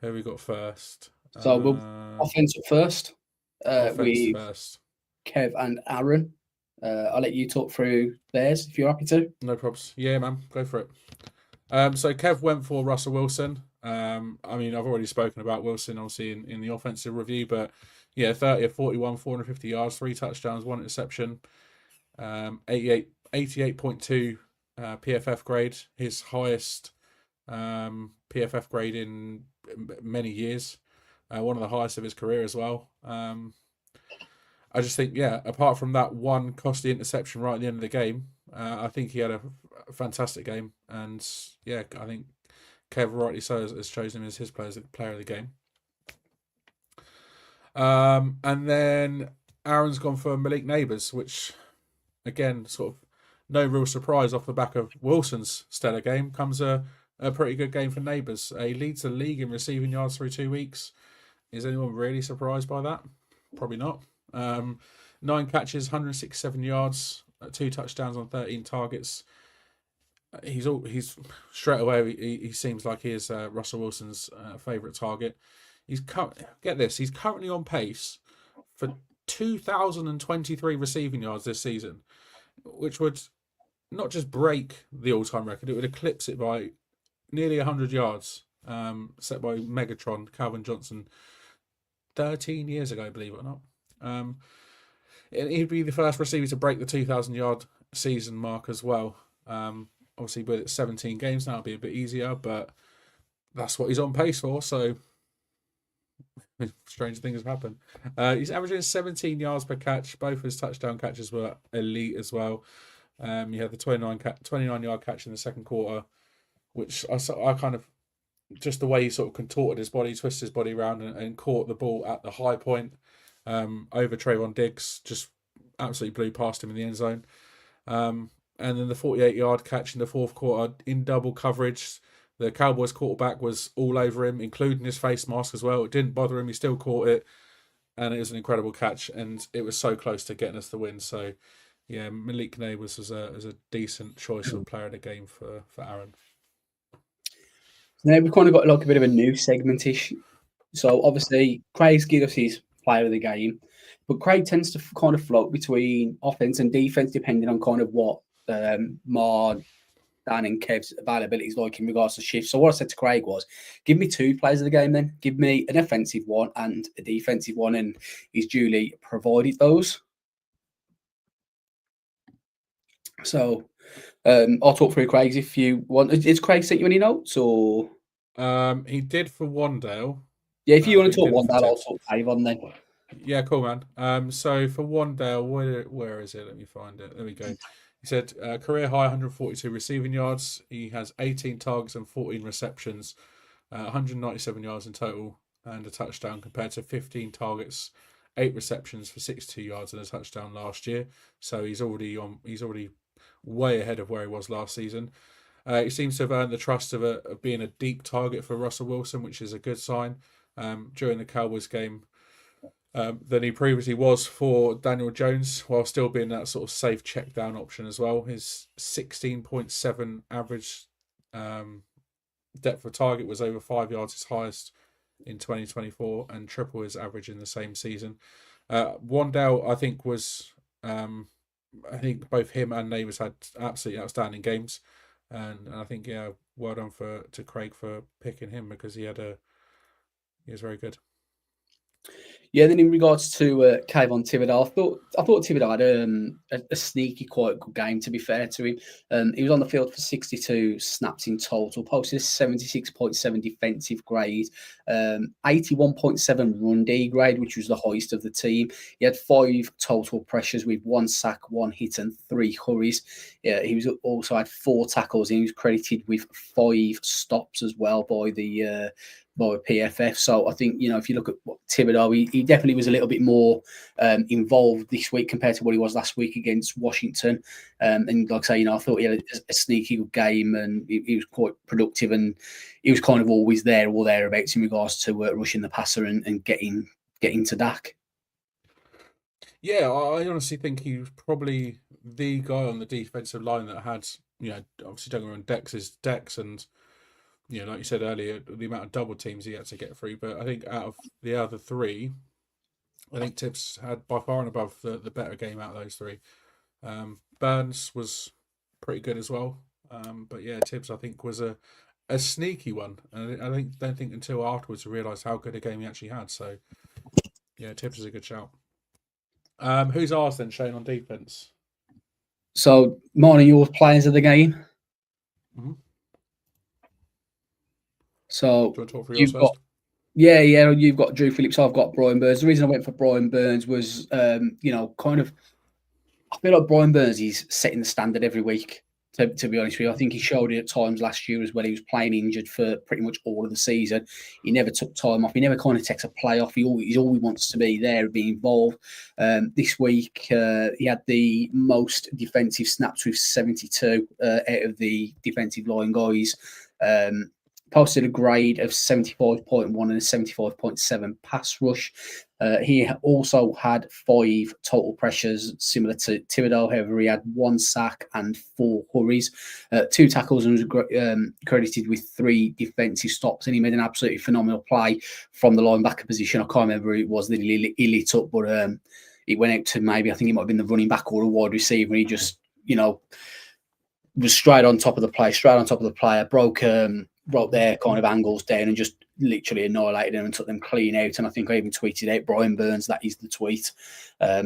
Who we got first? So we'll offensive first. Offense first. Kev and Aaron. I'll let you talk through theirs if you're happy to. No problems. Yeah, man. Go for it. So Kev went for Russell Wilson. I mean, I've already spoken about Wilson, obviously, in the offensive review, but yeah, 30 of 41, 450 yards, 3 touchdowns, 1 interception, 88.2 PFF grade, his highest PFF grade in many years, one of the highest of his career as well. I just think, apart from that one costly interception right at the end of the game, I think he had a fantastic game, and I think Kev, rightly so, has chosen him as his player of the game. And then Aaron's gone for Malik Neighbours, which, again, sort of no real surprise off the back of Wilson's stellar game, comes a pretty good game for Neighbours. He leads the league in receiving yards through 2 weeks. Is anyone really surprised by that? Probably not. 9 catches, 167 yards, 2 touchdowns on 13 targets. He's straight away. He seems like he is Russell Wilson's favourite target. He's currently on pace for 2,023 receiving yards this season, which would not just break the all-time record, it would eclipse it by nearly 100 yards, set by Megatron Calvin Johnson 13 years ago, believe it or not. He'd be the first receiver to break the 2,000-yard season mark as well. Obviously, with 17 games now, it'll be a bit easier, but that's what he's on pace for, so strange things have happened. He's averaging 17 yards per catch. Both his touchdown catches were elite as well. He had the 29-yard catch in the second quarter, which I kind of, just the way he sort of contorted his body, twisted his body around and caught the ball at the high point over Trayvon Diggs, just absolutely blew past him in the end zone. And then the 48-yard catch in the fourth quarter in double coverage. The Cowboys quarterback was all over him, including his face mask as well. It didn't bother him. He still caught it. And it was an incredible catch. And it was so close to getting us the win. So, yeah, Malik Neighbours was a decent choice of player of the game for Aaron. Now we've kind of got like a bit of a new segment-ish. So, obviously, Craig's given us his player of the game. But Craig tends to kind of float between offense and defense, depending on kind of what Dan and Kev's availability is like in regards to shifts. So what I said to Craig was, give me 2 players of the game then. Give me an offensive one and a defensive one, and he's duly provided those. So I'll talk through Craig's if you want. Is Craig sent you any notes or? He did for Wandale. Yeah, if you want to talk Wandale, I'll talk Dave on then. Yeah, cool, man. So for Wandale, where is it? Let me find it. There we go. He said career high 142 receiving yards. He has 18 targets and 14 receptions, 197 yards in total, and a touchdown compared to 15 targets, 8 receptions for 62 yards and a touchdown last year. So he's already way ahead of where he was last season. He seems to have earned the trust of being a deep target for Russell Wilson, which is a good sign during the Cowboys game than he previously was for Daniel Jones, while still being that sort of safe check down option as well. His 16.7 average depth of target was over 5 yards, his highest in 2024, and triple his average in the same season. Wandale, I think, was I think both him and Neighbours had absolutely outstanding games, and I think well done to Craig for picking him, because he was very good. Yeah, then in regards to Kayvon Thibodeau, I thought Thibodeau had a sneaky, quite good game, to be fair to him. He was on the field for 62 snaps in total, posted a 76.7 defensive grade, 81.7 run D grade, which was the highest of the team. He had 5 total pressures with 1 sack, 1 hit, and 3 hurries. He was also had 4 tackles, and he was credited with 5 stops as well by the PFF. So I think, if you look at what Thibodeau, he definitely was a little bit more involved this week compared to what he was last week against Washington. And like I say, I thought he had a sneaky good game, and he was quite productive, and he was kind of always there or thereabouts in regards to rushing the passer and getting to Dak. Yeah, I honestly think he was probably the guy on the defensive line that had, obviously don't go on Dex and, like you said earlier, the amount of double teams he had to get through. But I think out of the other 3, I think Tibbs had by far and above the better game out of those 3. Burns was pretty good as well. But yeah, Tibbs, I think, was a sneaky one. And I don't think until afterwards we realised how good a game he actually had. So yeah, Tibbs is a good shout. Who's ours then, Shane, on defense? So, mine are your players of the game. Mm-hmm. So, do you want to talk for yours first? You've got Drew Phillips. I've got Brian Burns. The reason I went for Brian Burns was, kind of, I feel like Brian Burns is setting the standard every week. To be honest with you, I think he showed it at times last year as well. He was playing injured for pretty much all of the season. He never took time off. He never kind of takes a play off. He always wants to be there, be involved. This week, he had the most defensive snaps with 72 out of the defensive line guys. Posted a grade of 75.1 and a 75.7 pass rush. He also had 5 total pressures, similar to Thibodeau. However, he had 1 sack and 4 hurries, 2 tackles, and was credited with 3 defensive stops. And he made an absolutely phenomenal play from the linebacker position. I can't remember who it was that he lit up, but it went out to maybe, I think it might have been the running back or a wide receiver. And he just, was straight on top of the player, broke their kind of angles down and just literally annihilated them and took them clean out. And I think I even tweeted out Brian Burns. That is the tweet. I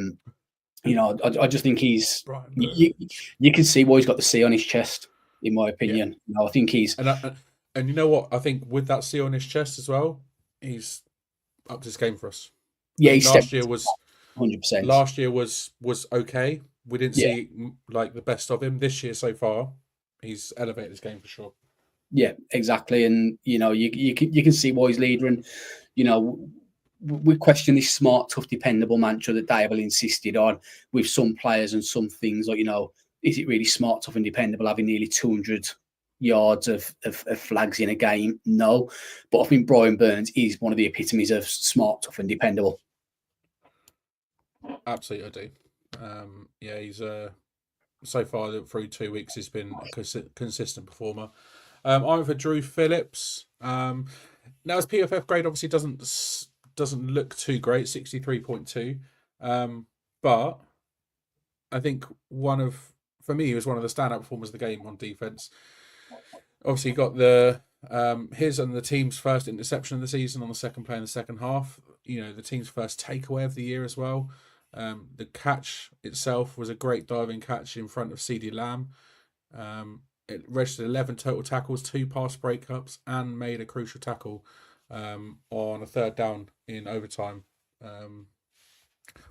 just think he's. You can see why he's got the C on his chest, in my opinion. Yeah. I think he's. And you know what? I think with that C on his chest as well, he's upped his game for us. Yeah, last year was 100%. Last year was okay. We didn't see like the best of him. This year so far, he's elevated his game for sure. Yeah, exactly. And, you can see why he's leader. And, we question this smart, tough, dependable mantra that Dable insisted on with some players and some things. Like, is it really smart, tough, and dependable having nearly 200 yards of flags in a game? No. But I think Brian Burns is one of the epitomes of smart, tough, and dependable. Absolutely, I do. He's so far through 2 weeks, he's been a consistent performer. I'm for Drew Phillips. Now his PFF grade obviously doesn't look too great, 63.2. But I think for me, he was one of the standout performers of the game on defense. Obviously, he got his and the team's first interception of the season on the second play in the second half. The team's first takeaway of the year as well. The catch itself was a great diving catch in front of CeeDee Lamb. It registered 11 total tackles, 2 pass breakups, and made a crucial tackle on a 3rd down in overtime.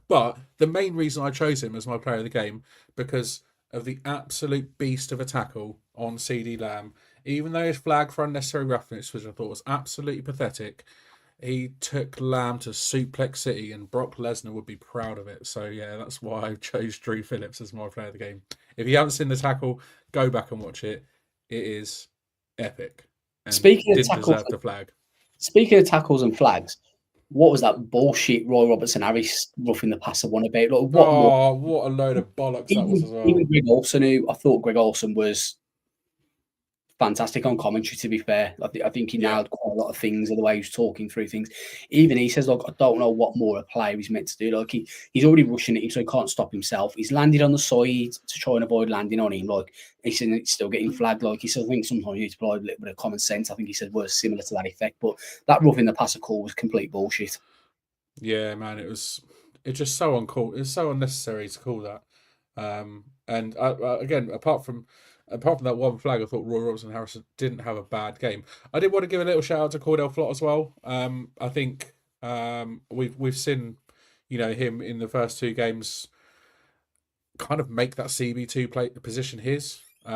But the main reason I chose him as my player of the game, because of the absolute beast of a tackle on CeeDee Lamb. Even though his flag for unnecessary roughness, which I thought was absolutely pathetic, he took Lamb to Suplex City, and Brock Lesnar would be proud of it. So, yeah, that's why I chose Drew Phillips as my player of the game. If you haven't seen the tackle, go back and watch it. it is epic. And Speaking of didn't tackles, deserve the flag. speaking of tackles and flags, what was that bullshit Roy Robertson Harris roughing the passer one about? Like, what more? Oh, what a load of bollocks that was as well. Even Greg Olsen, who I thought Greg Olsen was fantastic on commentary, to be fair. I think he nailed quite a lot of things, the way he was talking through things. Even he says, like, I don't know what more a player is meant to do. Like, he's already rushing at him, so he can't stop himself. He's landed on the side to try and avoid landing on him. Like, he's still getting flagged. Like, he still thinks sometimes you need to apply a little bit of common sense. I think he said words similar to that effect. But that roughing the passer call was complete bullshit. Yeah, man, it's just so uncalled. It's so unnecessary to call that. And again, apart from that one flag, I thought Roy Robertson Harrison didn't have a bad game. I did want to give a little shout out to Cordell Flott as well. I think we've seen, him in the first two games kind of make that CB2 position his. He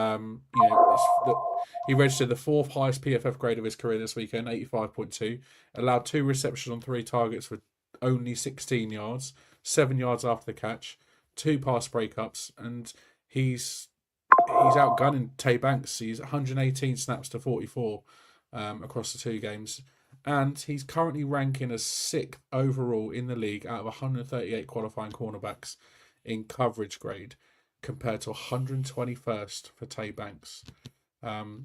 registered the fourth highest PFF grade of his career this weekend, 85.2. Allowed 2 receptions on 3 targets for only 16 yards, 7 yards after the catch, 2 pass breakups, and he's outgunning Tay Banks. He's 118 snaps to 44 across the 2 games. And he's currently ranking as 6th overall in the league out of 138 qualifying cornerbacks in coverage grade, compared to 121st for Tay Banks.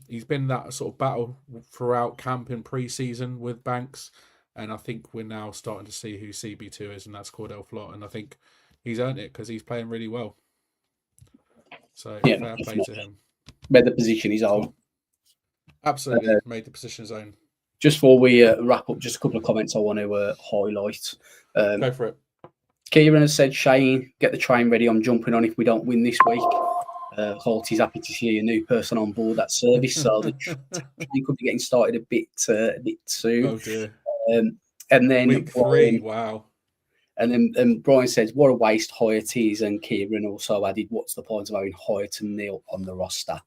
He's been that sort of battle throughout camp and pre-season with Banks, and I think we're now starting to see who CB2 is, and that's Cordell Flott, and I think he's earned it because he's playing really well. So fair play to him. Made the position his own. Absolutely, made the position his own. Just before we wrap up, just a couple of comments I want to highlight. Go for it. Kieran has said, Shane, get the train ready. I'm jumping on if we don't win this week. Holt's happy to see a new person on board that service, so the train could be getting started a bit soon. Oh dear. And then week 3, wow. And then Brian says, what a waste Hoyerty, and Kieran also added, what's the point of having Hoyert and Neil on the roster?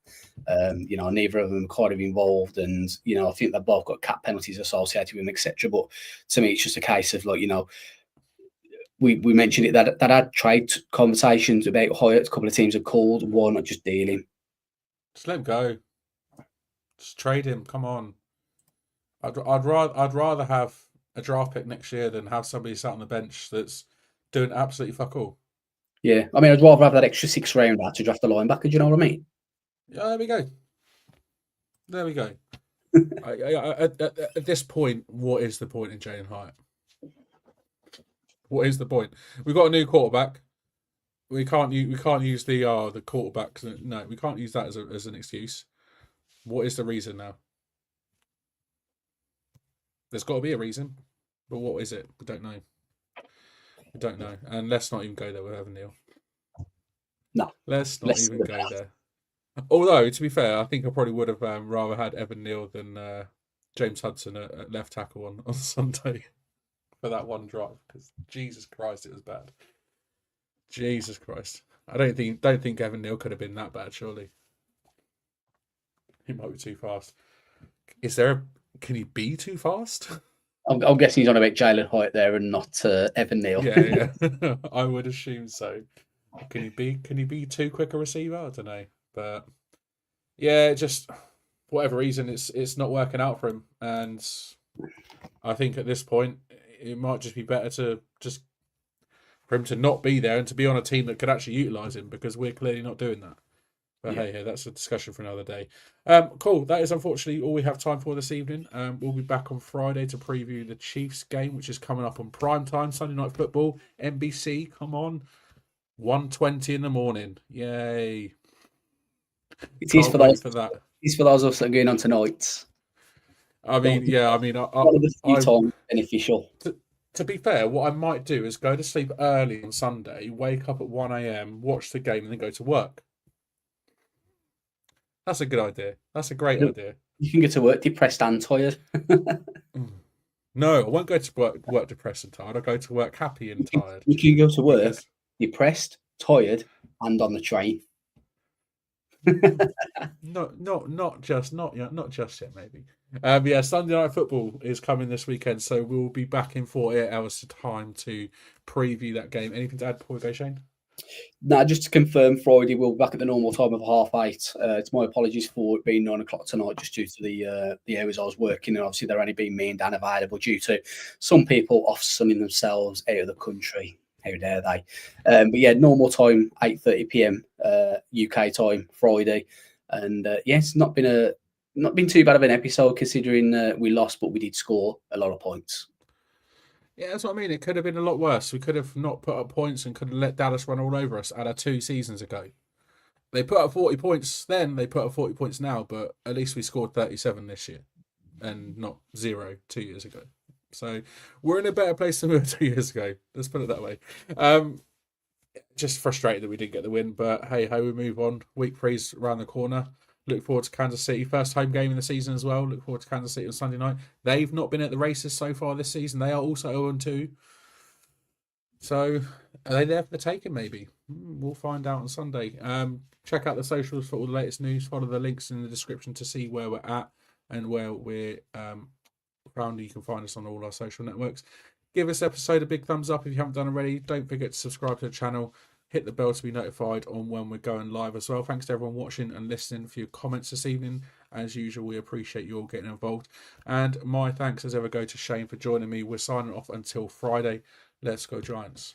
Neither of them kind of involved, and I think they've both got cap penalties associated with them, etc. But to me, it's just a case of we mentioned it that had trade conversations about Hoyert. A couple of teams have called. Why not just deal him? Just let him go. Just trade him. Come on. I'd rather have a draft pick next year than have somebody sat on the bench that's doing absolutely fuck all. Yeah, I mean, I'd rather have that extra 6th round to draft a linebacker. Do you know what I mean? Yeah, there we go. At this point, what is the point in Jalen Hyatt? What is the point? We've got a new quarterback. We can't use the quarterback. No, we can't use that as an excuse. What is the reason now? There's got to be a reason, but what is it? We don't know. And let's not even go there with Evan Neal. No, let's not even go there. Although, to be fair, I think I probably would have rather had Evan Neal than James Hudson at left tackle on Sunday for that one drive, because Jesus Christ, it was bad. Jesus Christ, I don't think Evan Neal could have been that bad. Surely, he might be too fast. Can he be too fast? I'm guessing he's on about Jalen Hyatt there and not Evan Neal. Yeah. I would assume so. Can he be too quick a receiver? I don't know, but yeah, just for whatever reason, it's not working out for him, and I think at this point it might just be better for him to not be there and to be on a team that could actually utilise him, because we're clearly not doing that. But hey, that's a discussion for another day. Cool. That is unfortunately all we have time for this evening. We'll be back on Friday to preview the Chiefs game, which is coming up on prime time, Sunday Night Football, NBC. Come on, 1:20 in the morning. Yay! It is for those. It's for those of us that are going on tonight. I mean, time beneficial. To be fair, what I might do is go to sleep early on Sunday, wake up at 1 a.m, watch the game, and then go to work. That's a good idea. That's a great idea. You can go to work depressed and tired. No, I won't go to work depressed and tired. I'll go to work happy and tired. You can go to work depressed, tired, and on the train. Not just yet, maybe. Sunday Night Football is coming this weekend, so we'll be back in 48 hours time to preview that game. Anything to add before we go, Shane? Now, just to confirm, Friday we'll be back at the normal time of 8:30. It's my apologies for it being 9 o'clock tonight, just due to the hours I was working, and obviously there only being me and Dan available due to some people off sunning themselves out of the country. How dare they? But yeah, normal time 8:30 p.m. UK time Friday, and yeah, it's not been too bad of an episode considering we lost, but we did score a lot of points. Yeah, that's what I mean. It could have been a lot worse. We could have not put up points and could have let Dallas run all over us at 2 seasons ago. They put up 40 points then, they put up 40 points now, but at least we scored 37 this year and not 0 2 years ago. So we're in a better place than we were 2 years ago. Let's put it that way. Just frustrated that we didn't get the win, but hey ho, we move on. Week 3's around the corner. Look forward to Kansas City. First home game in the season as well. Look forward to Kansas City on Sunday night. They've not been at the races so far this season. They are also 0-2. So are they there for the taking maybe? We'll find out on Sunday. Check out the socials for all the latest news. Follow the links in the description to see where we're at and where we're found. You can find us on all our social networks. Give this episode a big thumbs up if you haven't done already. Don't forget to subscribe to the channel. Hit the bell to be notified on when we're going live as well. Thanks to everyone watching and listening for your comments this evening. As usual, we appreciate you all getting involved. And my thanks as ever go to Shane for joining me. We're signing off until Friday. Let's go Giants.